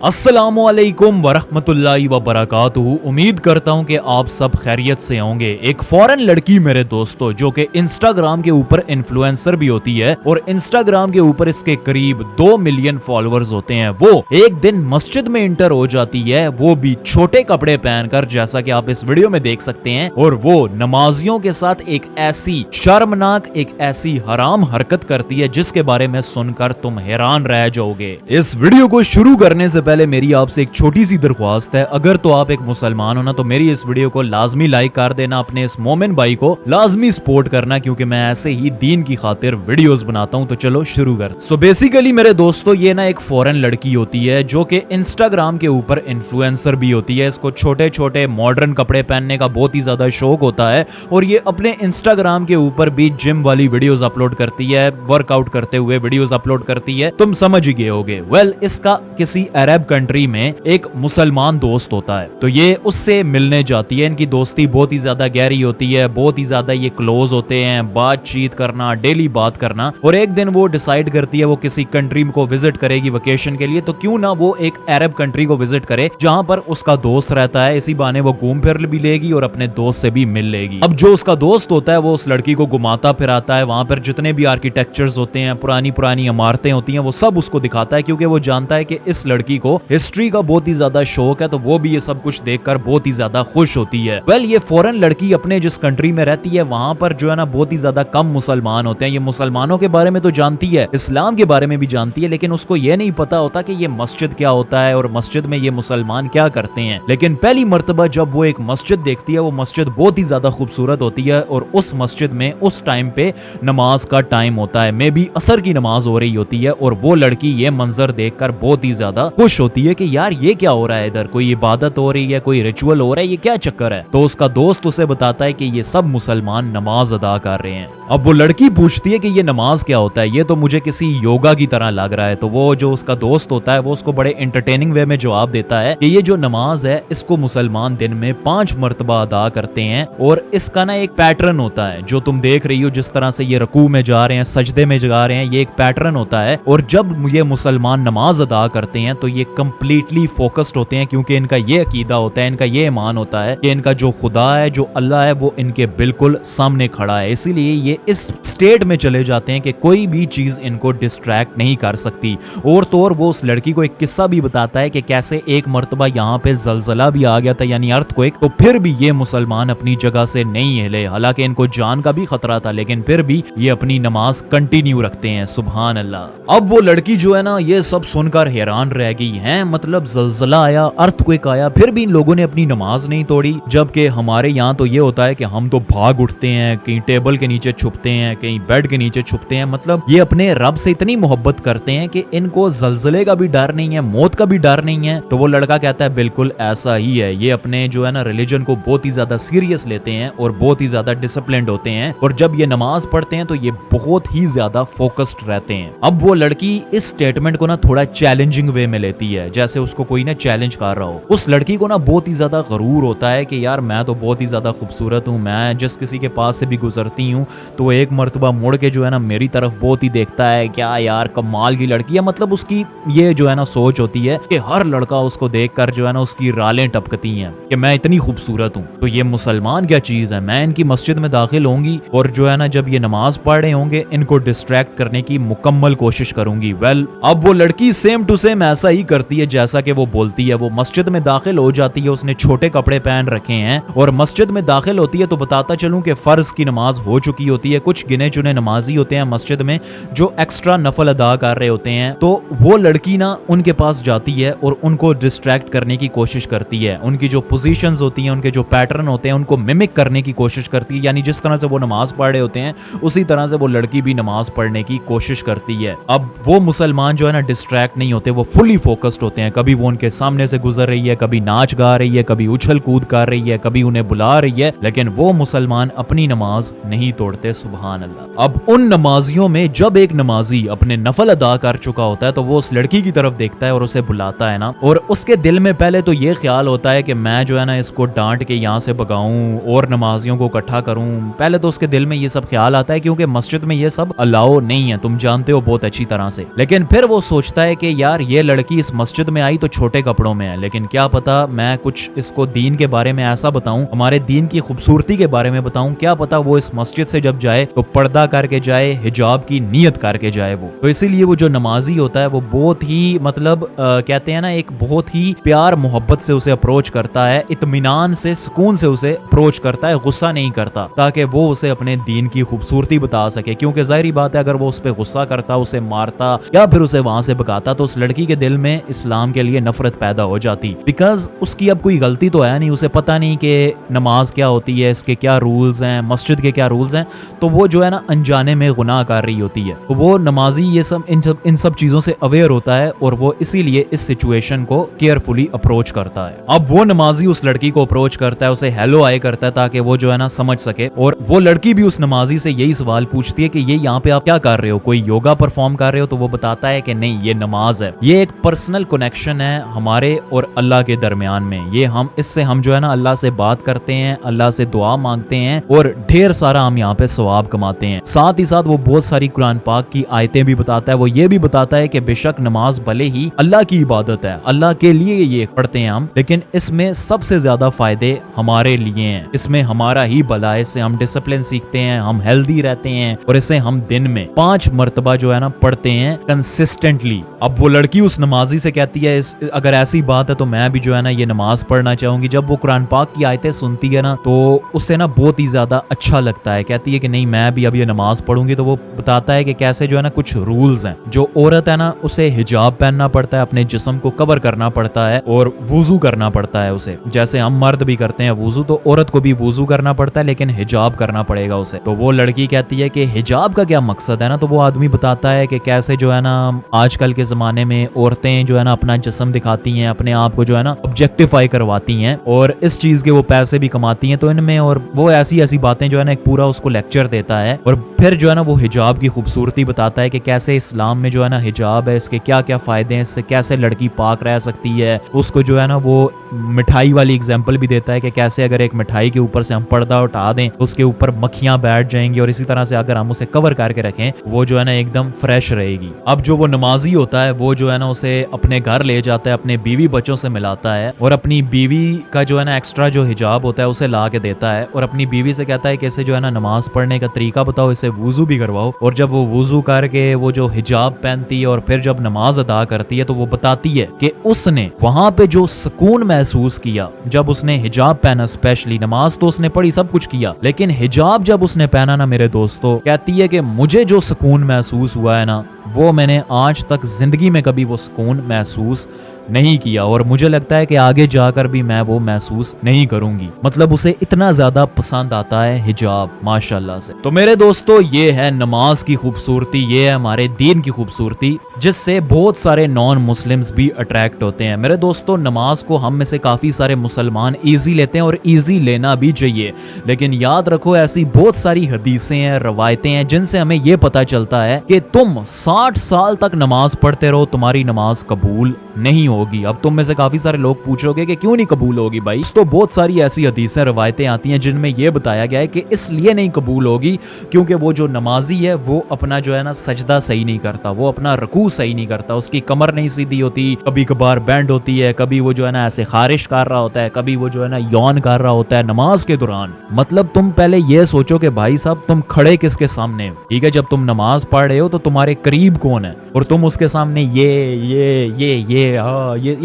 अस्सलामुअलैकुम वरहमतुल्लाहि वबरकातुहू। उम्मीद करता हूँ कि आप सब खैरियत से होंगे। एक फॉरेन लड़की मेरे दोस्तों जो कि इंस्टाग्राम के ऊपर इन्फ्लुएंसर भी होती है और इंस्टाग्राम के ऊपर इसके करीब 2 मिलियन फॉलोअर्स होते हैं, वो एक दिन मस्जिद में इंटर हो जाती है, वो भी छोटे कपड़े पहनकर, जैसा कि आप इस वीडियो में देख सकते हैं। और वो नमाजियों के साथ एक ऐसी शर्मनाक, एक ऐसी हराम हरकत करती है जिसके बारे में सुनकर तुम हैरान रह जाओगे। इस वीडियो को शुरू करने से पहले मेरी आपसे एक छोटी सी दरख्वास्त है, अगर तो आप एक मुसलमान हो ना तो मेरी इस वीडियो को लाजमी लाइक कर देना, अपने इस मोमिन भाई को लाजमी सपोर्ट करना, क्योंकि मैं ऐसे ही दीन की खातिर वीडियोस बनाता हूं। तो चलो शुरू कर। सो बेसिकली मेरे दोस्तों, ये ना एक फॉरेन लड़की होती है जो कि इंस्टाग्राम के ऊपर इन्फ्लुएंसर भी होती है। इसको छोटे छोटे मॉडर्न कपड़े पहनने का बहुत ही ज्यादा शौक होता है और ये अपने इंस्टाग्राम के ऊपर भी जिम वाली वीडियोस अपलोड करती है, वर्कआउट करते हुए वीडियोस अपलोड करती है। तुम समझ ही गए होगे। वेल, इसका किसी अरब कंट्री में एक मुसलमान दोस्त होता है, तो ये उससे मिलने जाती है। इनकी दोस्ती बहुत ही ज्यादा गहरी होती है, बहुत ही ज्यादा ये क्लोज होते हैं, बातचीत करना, डेली बात करना। और एक दिन वो डिसाइड करती है वो किसी कंट्री को विजिट करेगी वेकेशन के लिए, तो क्यों ना वो एक अरब कंट्री को विजिट करे जहां पर उसका दोस्त रहता है। इसी बहाने वो घूम फिर भी लेगी और अपने दोस्त से भी मिल लेगी। अब जो उसका दोस्त होता है वो उस लड़की को घुमाता फिराता है, वहां पर जितने भी आर्किटेक्चर्स होते हैं, पुरानी पुरानी इमारतें होती हैं, वो सब उसको दिखाता है, क्योंकि वो जानता है कि इस लड़की को हिस्ट्री का बहुत ही ज्यादा शौक है, तो वो भी ये सब कुछ देखकर बहुत ही ज्यादा खुश होती है। वेल, ये फॉरेन लड़की अपने जिस कंट्री में रहती है वहां पर जो है ना बहुत ही ज्यादा कम मुसलमान होते हैं। ये मुसलमानों के बारे में तो जानती है, इस्लाम के बारे में भी जानती है, लेकिन उसको ये नहीं पता होता कि ये मस्जिद क्या होता है और मस्जिद में ये मुसलमान क्या करते हैं। लेकिन पहली मर्तबा जब वो एक मस्जिद देखती है, वो मस्जिद बहुत ही ज्यादा खूबसूरत होती है और उस मस्जिद में उस टाइम पे नमाज का टाइम होता है, मे बी असर की नमाज हो रही होती है। और वो लड़की ये मंजर देखकर बहुत ही ज्यादा खुश होती है कि यार ये क्या हो रहा है, इधर कोई इबादत हो रही है, कोई रिचुअल हो रहा है, ये क्या चक्कर है। तो उसका दोस्त उसे बताता है कि ये सब मुसलमान नमाज अदा कर रहे हैं। अब वो लड़की पूछती है कि ये नमाज क्या होता है, ये तो मुझे किसी योगा की तरह लग रहा है। तो वो जो उसका दोस्त होता है वो उसको बड़े एंटरटेनिंग वे में जवाब देता है कि ये जो नमाज है इसको मुसलमान दिन में 5 मर्तबा अदा करते हैं और इसका ना एक पैटर्न होता है, जो तुम देख रही हो जिस तरह से ये रुकू में जा रहे हैं, सजदे में जा रहे हैं, ये एक पैटर्न होता है। और जब ये मुसलमान नमाज अदा करते हैं तो ये कंप्लीटली फोकस्ड होते हैं, क्योंकि इनका ये अकीदा होता है, इनका ये ईमान होता है कि इनका जो खुदा है, जो अल्लाह है, वो इनके बिल्कुल सामने खड़ा है। इसीलिए ये इस स्टेट में चले जाते हैं कि कोई भी चीज इनको डिस्ट्रैक्ट नहीं कर सकती। और तो और वो उस लड़की को एक किस्सा भी बताता है कि कैसे एक मर्तबा यहाँ पे जलजला भी आ गया था, यानी अर्थक्वेक, तो फिर भी ये मुसलमान अपनी जगह से नहीं हिले। हालांकि इनको जान का भी खतरा था, लेकिन फिर भी ये अपनी नमाज कंटिन्यू रखते हैं। सुभान अल्लाह। अब वो लड़की जो है ना, ये सब सुनकर हैरान रह गई है। मतलब जलजला आया, अर्थक्वेक आया, फिर भी इन लोगों ने अपनी नमाज नहीं तोड़ी। जबकि हमारे यहाँ तो ये होता है कि हम तो भाग उठते हैं, कहीं टेबल के नीचे छुपते हैं, कहीं बेड के नीचे छुपते हैं। मतलब ये अपने रब से इतनी मोहब्बत करते हैं कि इनको जलजले का भी डर नहीं है, मौत का भी डर नहीं है। तो वो लड़का कहता है बिल्कुल ऐसा ही है, ये अपने जो है ना रिलीजन को बहुत ही ज्यादा सीरियस लेते हैं और बहुत ही ज्यादा डिसिप्लिन्ड होते हैं। और जब ये नमाज पढ़ते हैं तो ये बहुत ही ज्यादा फोकस्ड रहते हैं। अब वो लड़की इस स्टेटमेंट को ना थोड़ा चैलेंजिंग वे में लेती है, जैसे उसको कोई ना चैलेंज कर रहा हो। उस लड़की को ना बहुत ही ज्यादा गरूर होता है कि यार मैं तो बहुत ही ज्यादा खूबसूरत हूँ, मैं जिस किसी के पास से भी गुजरती हूँ तो एक मर्तबा मुड़ के जो है ना मेरी तरफ बहुत ही देखता है, क्या यार कमाल की लड़की है। मतलब उसकी ये जो है ना सोच होती है कि हर लड़का उसको देखकर जो है ना उसकी रालें टपकती हैं कि मैं इतनी खूबसूरत हूँ, तो ये मुसलमान क्या चीज है, मैं इनकी मस्जिद में दाखिल होंगी और जो है ना जब ये नमाज पढ़ रहे होंगे इनको डिस्ट्रैक्ट करने की मुकम्मल कोशिश करूंगी। वेल, अब वो लड़की सेम टू सेम ऐसा ही करती है जैसा कि वो बोलती है। वो मस्जिद में दाखिल हो जाती है, उसने छोटे कपड़े पहन रखे हैं और मस्जिद में दाखिल होती है। तो बताता चलूं कि फर्ज की नमाज हो चुकी होती है, कुछ गिने चुने नमाजी होते हैं मस्जिद में जो एक्स्ट्रा नफल अदा कर रहे होते हैं। तो वो लड़की ना उनके पास जाती है और उनको डिस्ट्रैक्ट करने की कोशिश करती है। उनकी जो पोजीशंस होती हैं, उनके जो पैटर्न होते हैं, उनको मिमिक करने की कोशिश करती है। यानी जिस तरह से वो नमाज पढ़ रहे होते हैं उसी तरह से वो लड़की भी नमाज पढ़ने की कोशिश करती है। अब वो मुसलमान जो है ना डिस्ट्रैक्ट नहीं होते, वो फुली फोकस्ड होते हैं। कभी वो उनके सामने से गुजर रही है, कभी नाच गा रही है, कभी उछल कूद कर रही है, कभी उन्हें बुला रही है, लेकिन वो मुसलमान अपनी नमाज नहीं तोड़ते। सुभान अल्लाह। अब उन नमाजियों में जब एक नमाजी अपने नफल अदा कर चुका होता है तो वो उस लड़की की तरफ देखता है और उसे बुलाता है ना, और उसके दिल में पहले तो ये ख्याल होता है कि मैं जो है ना इसको डांट के यहाँ से भगाऊं और नमाजियों को इकट्ठा करूं। पहले तो उसके दिल में ये सब ख्याल आता है, क्योंकि मस्जिद में ये सब अलाउ नहीं है, तुम जानते हो बहुत अच्छी तरह से। लेकिन फिर वो सोचता है कि यार ये लड़की इस इस मस्जिद में आई तो छोटे कपड़ों में है, लेकिन क्या पता मैं कुछ इसको दीन के बारे में ऐसा बताऊं, हमारे दीन की खूबसूरती के बारे में बताऊं, क्या पता वो इस मस्जिद से जब जाए तो पर्दा करके जाए, हिजाब की नियत करके जाए वो। तो इसीलिए वो जो नमाजी होता है वो बहुत ही मतलब कहते हैं ना, एक बहुत ही प्यार मोहब्बत से उसे अप्रोच करता है, इत्मीनान से, सुकून से उसे अप्रोच करता है, गुस्सा नहीं करता, ताकि वो उसे अपने दीन की खूबसूरती बता सके। क्योंकि जाहिर बात है, अगर वो उस पर गुस्सा करता, उसे मारता या फिर उसे वहां से भगाता तो उस लड़की के दिल में इस्लाम के लिए नफरत पैदा हो जाती। बिकॉज उसकी अब कोई गलती तो है नहीं, उसे पता नहीं कि नमाज क्या होती है, इसके क्या रूल्स हैं, मस्जिद के क्या रूल्स हैं, तो वो जो है ना अनजाने में गुनाह कर रही होती है। तो वो नमाजी ये सब इन सब चीजों से अवेयर होता है और वो इसीलिए इस सिचुएशन को केयरफुली अप्रोच करता है। अब वो नमाजी उस लड़की को अप्रोच करता है, उसे हेलो हाय करता है ताकि वो जो है ना समझ सके, और वो लड़की भी उस नमाजी से यही सवाल पूछती है कि ये यहाँ पे आप क्या कर रहे हो, कोई योगा परफॉर्म कर रहे हो? तो वो बताता है कि नहीं, ये नमाज है, ये एक पर्सनल कनेक्शन है हमारे और अल्लाह के दरमियान में, ये इससे हम जो है ना अल्लाह से बात करते हैं, अल्लाह से दुआ मांगते हैं और ढेर सारा हम यहाँ पे सवाब कमाते हैं। साथ ही साथ वो बहुत सारी कुरान पाक की आयतें भी बताता है, वो ये भी बताता है कि बेशक नमाज भले ही अल्लाह की इबादत है, अल्लाह के लिए ये पढ़ते हैं हम, लेकिन इसमें सबसे ज्यादा फायदे हमारे लिए हैं, इसमें हमारा ही भला है, इससे हम डिसिप्लिन सीखते हैं, हम हेल्दी रहते हैं और इससे हम दिन में 5 मरतबा जो है ना पढ़ते हैं कंसिस्टेंटली। अब वो लड़की उस नमाजी से कहती है अगर ऐसी बात है तो मैं भी जो है ना ये नमाज पढ़ना चाहूंगी। जब वो कुरान पाक की आयतें सुनती है ना तो उससे ना बहुत ही ज्यादा अच्छा लगता है, कहती है कि नहीं मैं भी अब ये नमाज पढ़ूंगी। तो वो बताता है कि कैसे जो है ना कुछ रूल्स हैं, जो औरत है ना उसे हिजाब पहनना पड़ता है, अपने जिस्म को कवर करना पड़ता है और वुजू करना पड़ता है उसे, जैसे हम मर्द भी करते हैं वुजू, तो औरत को भी वुजू करना पड़ता है लेकिन हिजाब करना पड़ेगा उसे। तो वो लड़की कहती है कि हिजाब का क्या मकसद है ना, तो वो आदमी बताता है कि कैसे जो है ना आजकल के जमाने में औरतें जो है ना अपना जिस्म दिखाती हैं, अपने आप को जो है ना ऑब्जेक्टिफाई करवाती हैं और इस चीज के वो पैसे भी कमाती हैं। तो इनमें और वो ऐसी ऐसी बातें जो है ना एक पूरा उसको लेक्चर देता है और फिर जो है ना वो हिजाब की खूबसूरती बताता है कि कैसे इस्लाम में जो है ना हिजाब है, इसके क्या क्या फायदे हैं, इससे कैसे लड़की पाक रह सकती है। उसको जो है ना वो मिठाई वाली एग्जाम्पल भी देता है कि कैसे अगर एक मिठाई के ऊपर से हम पर्दा उठा दें उसके ऊपर मक्खियां बैठ जाएंगी और इसी तरह से अगर हम उसे कवर करके रखें वो जो है ना एकदम फ्रेश रहेगी। अब जो वो नमाजी होता है वो जो है ना उसे अपने घर ले जाता है, अपने बीवी बच्चों से मिलाता है और अपनी बीवी का जो है ना एक्स्ट्रा जो हिजाब होता है उसे ला के देता है और अपनी बीवी से कहता है कि इसे जो है ना नमाज पढ़ने का तरीका बताओ, इसे वुजू भी करवाओ। और जब वो वुजू करके वो जो हिजाब पहनती है और फिर जब नमाज अदा करती है तो वो बताती है कि उसने वहां पे जो सुकून महसूस किया जब उसने हिजाब पहना, स्पेशली नमाज तो उसने पढ़ी, सब कुछ किया, लेकिन हिजाब जब उसने पहना ना मेरे दोस्तों, कहती है कि मुझे जो सुकून महसूस हुआ है ना वो मैंने आज तक जिंदगी में कभी वो सुकून महसूस नहीं किया और मुझे लगता है कि आगे जाकर भी मैं वो महसूस नहीं करूंगी। मतलब उसे इतना ज्यादा पसंद आता है हिजाब माशाल्लाह से। तो मेरे दोस्तों ये है नमाज की खूबसूरती, ये है हमारे दीन की खूबसूरती जिससे बहुत सारे नॉन मुस्लिम्स भी अट्रैक्ट होते हैं। मेरे दोस्तों नमाज को हम में से काफी सारे मुसलमान इजी लेते हैं और इजी लेना भी चाहिए, लेकिन याद रखो ऐसी बहुत सारी हदीसें हैं, रवायतें हैं जिनसे हमें ये पता चलता है कि तुम 60 साल तक नमाज पढ़ते रहो तुम्हारी नमाज कबूल नहीं होगी। अब तुम में से काफी सारे लोग पूछोगे कि क्यों नहीं कबूल होगी भाई, तो बहुत सारी ऐसी हदीसें रवायतें आती हैं जिनमें यह बताया गया है कि इसलिए नहीं कबूल होगी क्योंकि वो जो नमाजी है वो अपना जो है ना सजदा सही नहीं करता, वो अपना रकू सही नहीं करता, उसकी कमर नहीं सीधी होती, कभी कभार बैंड होती है, कभी वो जो है ना ऐसे खारिश कर रहा होता है, कभी वो जो है ना यौन कर रहा होता है नमाज के दौरान। मतलब तुम पहले ये सोचो कि भाई साहब तुम खड़े किसके सामने हो, ठीक है, जब तुम नमाज पढ़ रहे हो तो तुम्हारे करीब कौन है और तुम उसके सामने ये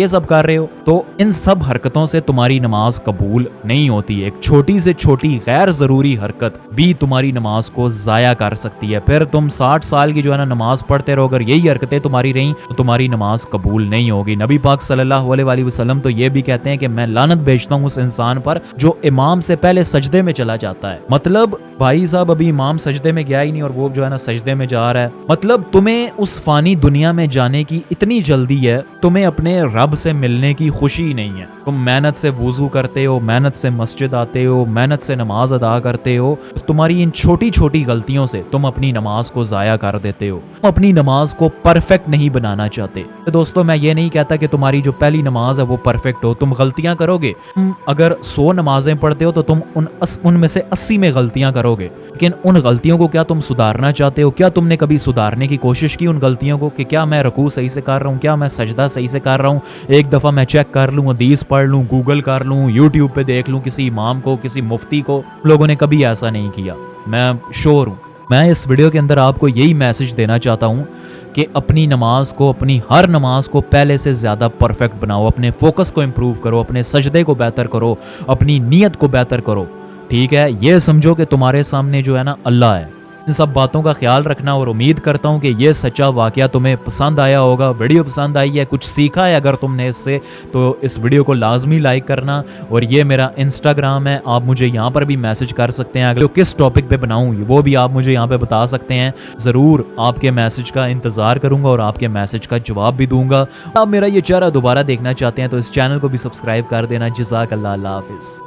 सब कर रहे हो, तो इन सब हरकतों से तुम्हारी नमाज कबूल नहीं होती है। एक छोटी से छोटी गैर जरूरी हरकत भी तुम्हारी नमाज को जाया कर सकती है। फिर तुम 60 साल की जो है ना नमाज पढ़ते रहो, अगर यही हरकतें तुम्हारी रही तो तुम्हारी नमाज कबूल नहीं होगी। नबी पाक सल्लल्लाहु अलैहि वसल्लम तो ये भी कहते हैं कि मैं लानत भेजता हूँ उस इंसान पर जो इमाम से पहले सजदे में चला जाता है। मतलब भाई साहब अभी इमाम सजदे में गया ही नहीं और वो जो है ना सजदे में जा रहा है। मतलब तुम्हें उस फानी दुनिया में जाने की इतनी जल्दी है, तुम्हें अपने रब से मिलने की खुशी नहीं है। तुम मेहनत से वुज़ू करते हो, मेहनत से मस्जिद आते हो, मेहनत से नमाज अदा करते हो, तुम्हारी इन छोटी छोटी गलतियों से तुम अपनी नमाज को ज़ाया कर देते हो। तुम अपनी नमाज को परफेक्ट नहीं बनाना चाहते। तो दोस्तों, मैं ये नहीं कहता कि तुम्हारी जो पहली नमाज है वो परफेक्ट हो। तुम गलतियां करोगे। तुम अगर 100 नमाजें पढ़ते हो तो तुम उनमें से 80 में गलतियां करोगे। लेकिन उन गलतियों को क्या तुम सुधारना चाहते हो? क्या तुमने कभी सुधारने की कोशिश की उन गलतियों को कि क्या मैं रुकू सही से कर रहा हूँ, क्या मैं सजदा सही से कर रहा हूँ? एक दफ़ा मैं चेक कर लूँ, हदीस पढ़ लूँ, गूगल कर लूँ, यूट्यूब पे देख लूँ, किसी इमाम को, किसी मुफ्ती को। लोगों ने कभी ऐसा नहीं किया। मैं श्योर हूँ। मैं इस वीडियो के अंदर आपको यही मैसेज देना चाहता हूँ कि अपनी नमाज को, अपनी हर नमाज को पहले से ज़्यादा परफेक्ट बनाओ। अपने फोकस को इम्प्रूव करो, अपने सजदे को बेहतर करो, अपनी नीयत को बेहतर करो। ठीक है, ये समझो कि तुम्हारे सामने जो है ना अल्लाह है। इन सब बातों का ख्याल रखना और उम्मीद करता हूँ कि ये सच्चा वाकया तुम्हें पसंद आया होगा। वीडियो पसंद आई है, कुछ सीखा है अगर तुमने इससे, तो इस वीडियो को लाजमी लाइक करना। और ये मेरा इंस्टाग्राम है, आप मुझे यहाँ पर भी मैसेज कर सकते हैं। अगर किस टॉपिक पे बनाऊँ वो भी आप मुझे यहाँ पे बता सकते हैं। ज़रूर आपके मैसेज का इंतज़ार करूँगा और आपके मैसेज का जवाब भी दूंगा। आप मेरा ये चेहरा दोबारा देखना चाहते हैं तो इस चैनल को भी सब्सक्राइब कर देना। जज़ाकल्लाह, अल्लाह हाफिज़।